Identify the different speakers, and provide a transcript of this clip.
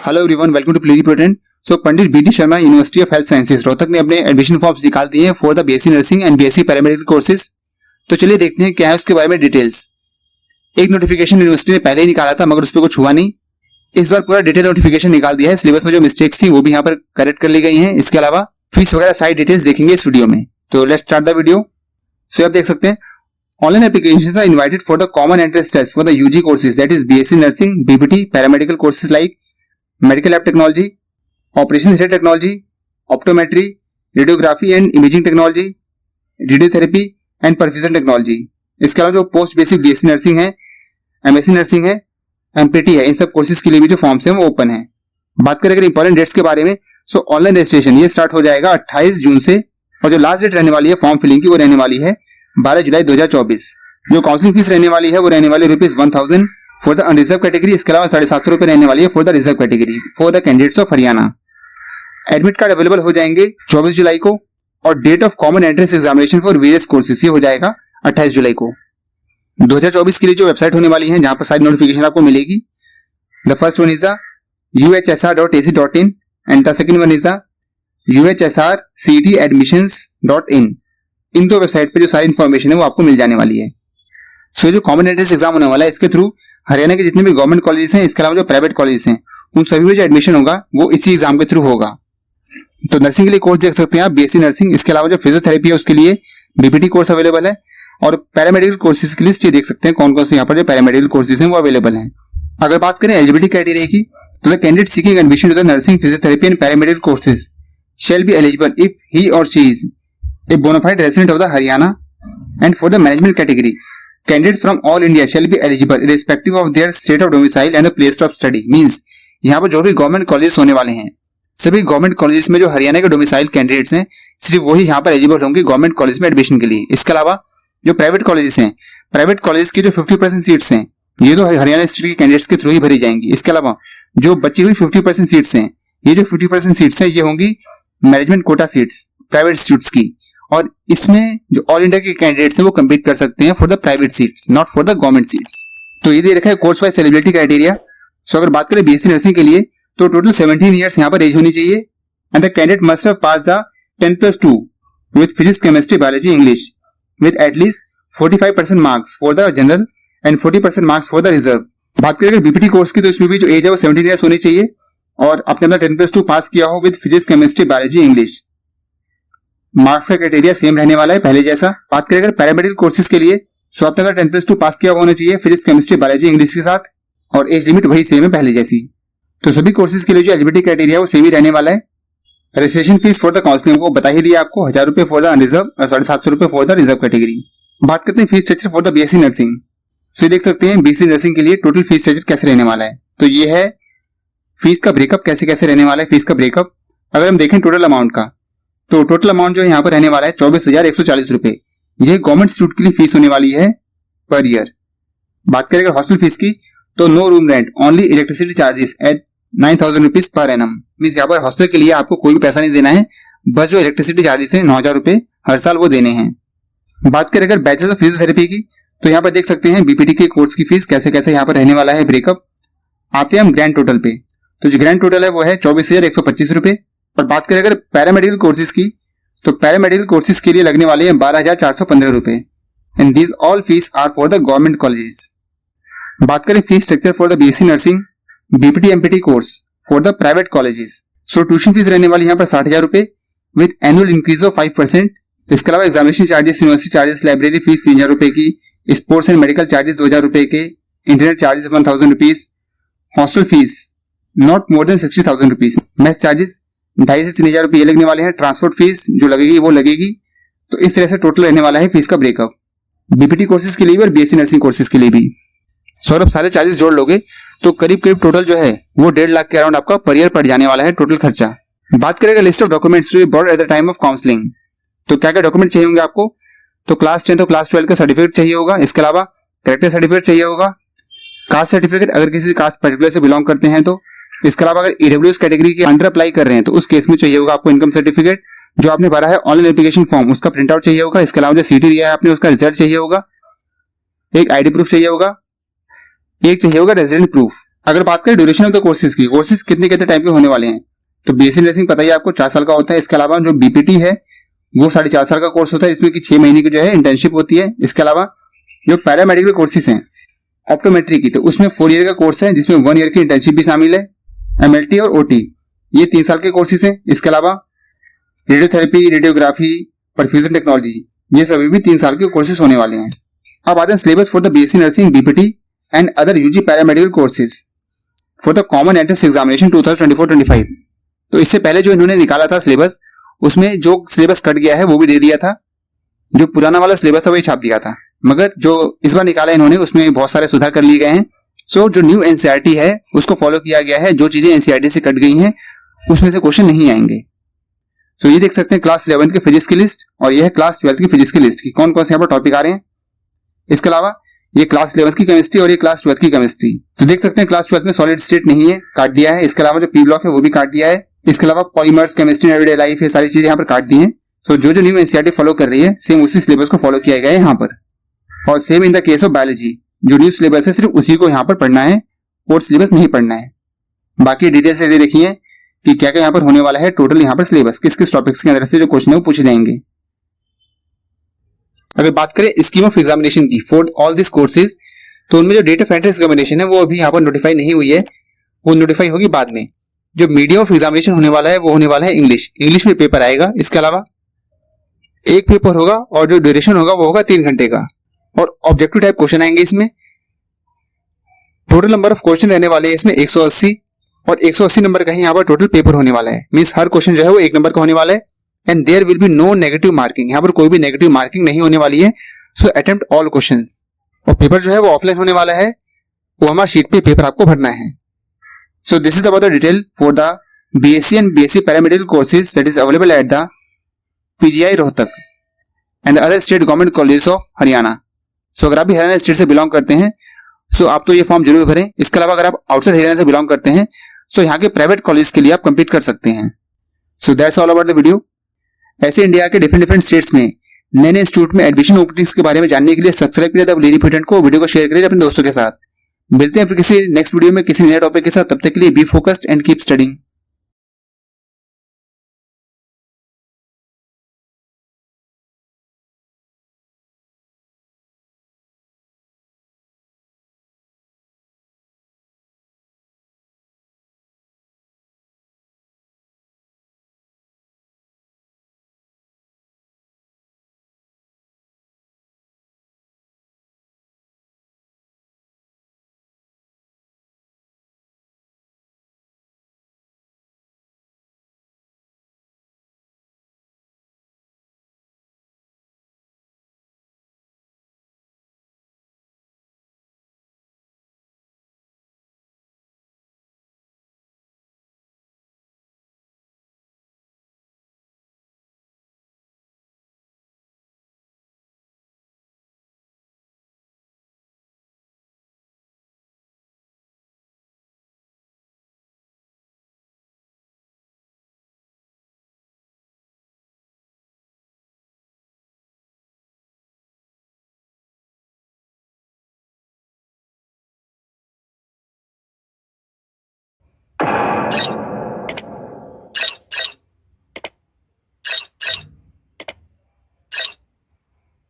Speaker 1: Hello everyone, welcome to pluripotent. So Pandit B D Sharma university of health sciences Rohtak ने अपने admission forms निकाल दिए हैं for the BSc nursing and BSc paramedical courses. तो चलिए देखते हैं क्या है उसके बारे में डिटेल्स। एक नोटिफिकेशन यूनिवर्सिटी ने पहले ही निकाला था मगर उस पर कुछ हुआ नहीं। इस बार पूरा डिटेल नोटिफिकेशन निकाल दिया है। सिलेबस में जो मिस्टेक्स थी वो भी यहाँ पर करेक्ट कर ली गई हैं। इसके अलावा फीस वगैरह सारी डिटेल्स देखेंगे इस वीडियो में। तो let's start the video. So आप देख सकते हैं online applications are invited for the common entrance test for the UG courses that is BSc nursing, BPT, paramedical courses like medical lab technology, operation theatre technology, optometry, radiography and imaging technology, radiotherapy and perfusion technology. इसके अलावा जो post basic BSc nursing है, MSc nursing है, MPT है, इन सब courses के लिए भी जो फॉर्म्स हैं वो ओपन है। बात करें अगर इंपॉर्टेंट डेट्स के बारे में, सो ऑनलाइन रजिस्ट्रेशन ये स्टार्ट हो जाएगा 28 जून से और जो लास्ट डेट रहने वाली है फॉर्म फिलिंग की वो रहने वाली है 12 जुलाई 2024। जो काउंसलिंग फीस रहने वाली है वो रहने वाली ₹1000 फॉर द अनरिजर्व कैटेगरी। इसके अलावा 750 रुपए रहने वाली है for the reserve category for the candidates of Haryana. Admit card available हो जाएंगे 24 जुलाई को और date of common entrance examination for various courses ये हो जाएगा 28 जुलाई को। 2024 के लिए जो वेबसाइट होने वाली है जहां पर सारी नोटिफिकेशन आपको मिलेगी, the first one is the uhsr.ac.in and the second one is the uhsrcetadmissions.in। इन दो वेबसाइट पे जो सारी इन्फॉर्मेशन है वो आपको मिल जाने वाली है। सो जो कॉमन एंट्रेंस एग्जाम होने वाला है इसके थ्रू हरियाणा के जितने भी गवर्नमेंट कॉलेजेस हैं, इसके अलावा जो प्राइवेट कॉलेजेस हैं, उन सभी में जो एडमिशन होगा वो इसी एग्जाम के थ्रू होगा। तो नर्सिंग के लिए कोर्स देख सकते हैं आप बीएससी नर्सिंग। इसके अलावा जो फिजियोथेरेपी है उसके लिए बीपीटी कोर्स अवेलेबल है और पैरामेडिकल कोर्सेज की लिस्ट ये देख सकते हैं कौन कौन से यहाँ पर जो पैरामेडिकल कोर्सेज हैं वो अवेलेबल हैं। अगर बात करें एलिजिबिलिटी क्राइटेरिया की, तो the candidate seeking admission to the nursing, physiotherapy and paramedical courses shall be eligible if he or she is a bona fide resident of the Haryana, and for the management category candidates from all India shall be eligible irrespective of their state of domicile and the place of study। Means यहाँ पर जो भी government college होने वाले हैं सभी government college में जो हरियाणा के डोमिसाइल कैंडिडेट्स हैं सिर्फ वही यहाँ पर एलिजिबल होंगे गवर्नमेंट कॉलेज में एडमिशन के लिए। इसके अलावा जो प्राइवेट कॉलेजेस हैं, प्राइवेट कॉलेज की जो 50% सीट्स हैं ये तो हरियाणा स्टेट के कैंडिडेट्स के थ्रू ही भरी जाएंगी। इसके अलावा जो बची हुई 50% सीट्स हैं, ये जो 50% सीट्स हैं ये होंगी management quota seats private institutes की, और इसमें जो ऑल इंडिया के कैंडिडेट्स हैं वो कम्पीट कर सकते हैं for the private seats, not for the government seats. तो ये दे रखा है कोर्स वाइज एलिजिबिलिटी क्राइटेरिया। सो अगर बात करें बीएससी नर्सिंग के लिए तो टोटल 17 ईयर्स यहाँ पर एज होनी चाहिए and the candidate must have pass the 10+2 with physics, chemistry, biology, English with at least 45% marks for the general and 40% marks for the reserve. बात करें बीपीटी कोर्स की तो इसमें भी जो एज है वो 17 ईयर्स होनी चाहिए और आपने अपना 10+2 पास किया हो with physics, chemistry, biology, English. Marks का क्राइटेरिया सेम रहने वाला है पहले जैसा। बात करें अगर पैरामेडिकल कोर्सेज के लिए तो आपने अगर 10+2 पास किया होना चाहिए फिजिक्स, केमिस्ट्री, बायोलॉजी, इंग्लिश के साथ, और एज लिमिट वही सेम है पहले जैसी। तो सभी कोर्सेज के लिए जो एलिजिबिलिटी क्राइटेरिया वो सेम ही रहने वाला है। Registration fees for the counselling को बता ही दिया आपको, 1000 रुपए फॉर द अनरिजर्व और 750 रुपए फॉर द रिजर्व कैटेगरी। बात करते हैं fees structure for the BSc nursing. तो देख सकते हैं बीएससी नर्सिंग के लिए टोटल फीस स्ट्रक्चर कैसे रहने वाला है। तो ये है फीस का ब्रेकअप कैसे कैसे रहने वाला है। फीस का ब्रेकअप अगर हम देखें टोटल अमाउंट का, तो टोटल अमाउंट जो यहाँ पर रहने वाला है 24,140 रुपए। यह गवर्नमेंट इंस्टीट्यूट के लिए फीस होने वाली है पर ईयर। बात करें अगर हॉस्टल फीस की तो no room rent, only electricity charges at 9,000 rupees per annum. Means यहाँ पर हॉस्टल के लिए आपको कोई भी पैसा नहीं देना है, बस जो इलेक्ट्रिसिटी चार्जेस है 9,000 रुपए हर साल वो देने हैं। बात करें अगर बैचलर ऑफ फिजियोथेरेपी की तो यहाँ पर देख सकते हैं बीपीटी के कोर्स की फीस कैसे कैसे यहाँ पर रहने वाला है ब्रेकअप। आते हैं हम ग्रैंड टोटल पे, तो जो ग्रैंड टोटल है वो है 24,125 रुपए। और बात करें अगर पैरामेडिकल कोर्सेज की तो पैरामेडिकल कोर्सेज के लिए लगने वाले हैं 12,415 रुपए and these all fees are for the government colleges. बात करें fee structure for the BSc nursing, BPT, MPT course for the private colleges. So tuition fee रहने वाली यहाँ पर 60,000 रुपए विद एनुअल इंक्रीज ऑफ 5%। इसके अलावा examination charges, university charges, library fees 3,000 रुपए की, स्पोर्ट्स एंड मेडिकल चार्जेस 2,000 रुपए के, internet charges 1,000 rupees, hostel fees not more than 60,000 rupees, math charges 2,500 से 3,000 रुपए लगने वाले हैं, ट्रांसपोर्ट फीस जो लगेगी वो लगेगी। तो इस तरह से टोटल रहने वाला है फीस का ब्रेकअप बीपीटी कोर्सेज के लिए भी और बीएससी नर्सिंग कोर्सेज के लिए भी। सो अब सारे चार्जेस जोड़ लोगे तो करीब करीब टोटल जो है वो 1.5 लाख के अराउंड आपका पर ईयर पड़ जाने वाला है टोटल खर्चा। बात करेगा list of documents to be brought at the time of counselling, तो क्या क्या डॉक्यूमेंट चाहिए होंगे आपको। तो क्लास 10 और क्लास 12 का सर्टिफिकेट चाहिए होगा। इसके अलावा कैरेक्टर सर्टिफिकेट चाहिए होगा, कास्ट सर्टिफिकेट अगर किसी कास्ट पर्टिकुलर से बिलोंग करते हैं तो। इसके अलावा अगर ईडब्ल्यूएस कैटेगरी के अंडर अप्लाई कर रहे हैं तो उस केस में चाहिए होगा आपको इनकम सर्टिफिकेट, जो आपने भरा है ऑनलाइन एप्लीकेशन फॉर्म उसका प्रिंट आउट चाहिए होगा। इसके अलावा जो सीटी दिया है आपने उसका रिजल्ट चाहिए होगा, एक आईडी प्रूफ चाहिए होगा, एक चाहिए होगा रेजिडेंट प्रूफ। अगर बात करें ड्यूरेशन ऑफ द कोर्सेज की, कोर्सेज कितने कितने टाइम के होने वाले हैं, तो बीएससी नर्सिंग पता ही आपको 4 साल का होता है। इसके अलावा जो बीपीटी है वो 4.5 साल का कोर्स होता है, इसमें कि 6 महीने की जो है इंटर्नशिप होती है। इसके अलावा जो पैरामेडिकल कोर्सेज हैं ऑप्टोमेट्री की, तो उसमें 4 ईयर का कोर्स है जिसमें 1 ईयर की इंटर्नशिप भी शामिल है। एमएलटी और ओटी ये 3 साल के कोर्सेज हैं। इसके अलावा रेडियोथेरेपी, रेडियोग्राफी, परफ्यूजन टेक्नोलॉजी ये सभी भी 3 साल के कोर्सेज होने वाले हैं। अब आते हैं syllabus for the BSc nursing, BPT and other UG paramedical courses for the common entrance examination 2024-25। तो इससे पहले जो इन्होंने निकाला था सिलेबस, उसमें जो सिलेबस कट गया है वो भी दे दिया था, जो पुराना वाला सिलेबस था वही छाप दिया था, मगर जो इस बार निकाला इन्होंने उसमें बहुत सारे सुधार कर लिए गए हैं। सो जो न्यू एनसीईआरटी है उसको फॉलो किया गया है, जो चीजें एनसीईआरटी से कट गई हैं उसमें से क्वेश्चन नहीं आएंगे। सो ये देख सकते हैं क्लास 11th के फिजिक्स की लिस्ट, और ये है क्लास 12th की फिजिक्स की लिस्ट की कौन कौन से यहाँ पर टॉपिक आ रहे हैं। इसके अलावा ये क्लास 11th की केमिस्ट्री और ये क्लास 12th की केमिस्ट्री। तो देख सकते हैं क्लास 12th में सॉलिड स्टेट नहीं है, काट दिया है। इसके अलावा जो पी ब्लॉक है वो भी काट दिया है। इसके अलावा पॉलीमर्स, केमिस्ट्री, एवरीडे लाइफ, ये सारी चीजें यहाँ पर काट दी हैं। तो जो न्यू एनसीईआरटी फॉलो कर रही है सेम उसी सिलेबस को फॉलो किया गया है यहाँ पर। और same in the case of biology, जो न्यू सिलेबस है सिर्फ उसी को यहाँ पर पढ़ना है, और सिलेबस नहीं पढ़ना है। बाकी डिटेल्स ये देखिए कि क्या क्या यहाँ पर होने वाला है। टोटल यहाँ पर सिलेबस किस किस टॉपिक्स के अंदर से जो क्वेश्चन है वो पूछे जाएंगे। अगर बात करें स्कीम ऑफ एग्जामिनेशन की फॉर ऑल दिस कोर्सेज, तो उनमें जो डेट ऑफ एंट्रेंस एग्जामिनेशन है वो अभी यहाँ पर नोटिफाई नहीं हुई है, वो नोटिफाई होगी बाद में। जो मीडियम ऑफ एग्जामिनेशन होने वाला है वो होने वाला है इंग्लिश में पेपर आएगा। इसके अलावा एक पेपर होगा और जो ड्यूरेशन होगा वो होगा 3 घंटे का, और ऑब्जेक्टिव टाइप क्वेश्चन आएंगे इसमें। टोटल नंबर ऑफ क्वेश्चन रहने वाले हैं इसमें 180, और 180 नंबर का ही यहाँ पर टोटल पेपर होने वाला है। मींस हर क्वेश्चन जो है वो 1 नंबर का होने वाला है, and there will be no negative marking, यहाँ पर कोई भी नेगेटिव मार्किंग नहीं होने वाली है। सो अटेम्प्ट ऑल क्वेश्चंस। और पेपर जो है वो ऑफलाइन होने वाला है, वो हमारे शीट पे पेपर आपको भरना है। So this is about the detail for the BSc and BSc paramedical courses that is available at the PGI Rohtak and other state government college of Haryana. So अगर आप भी हरियाणा स्टेट से बिलोंग करते हैं सो आप तो ये फॉर्म जरूर भरें। इसके अलावा अगर आप आउटसाइड हरियाणा से बिलोंग करते हैं सो यहाँ के प्राइवेट कॉलेज के लिए आप कंप्लीट कर सकते हैं। So that's all about the video. ऐसे इंडिया के डिफरेंट स्टेट्स में नए नए इंस्टीट्यूट में एडमिशन ओपनिंग्स के बारे में जानने के लिए सब्सक्राइब करिए द डेली रिपोर्ट को, वीडियो को शेयर करिए अपने दोस्तों के साथ। मिलते हैं फिर किसी नेक्स्ट वीडियो में किसी नए टॉपिक के साथ। तब तक के लिए be focused and keep studying.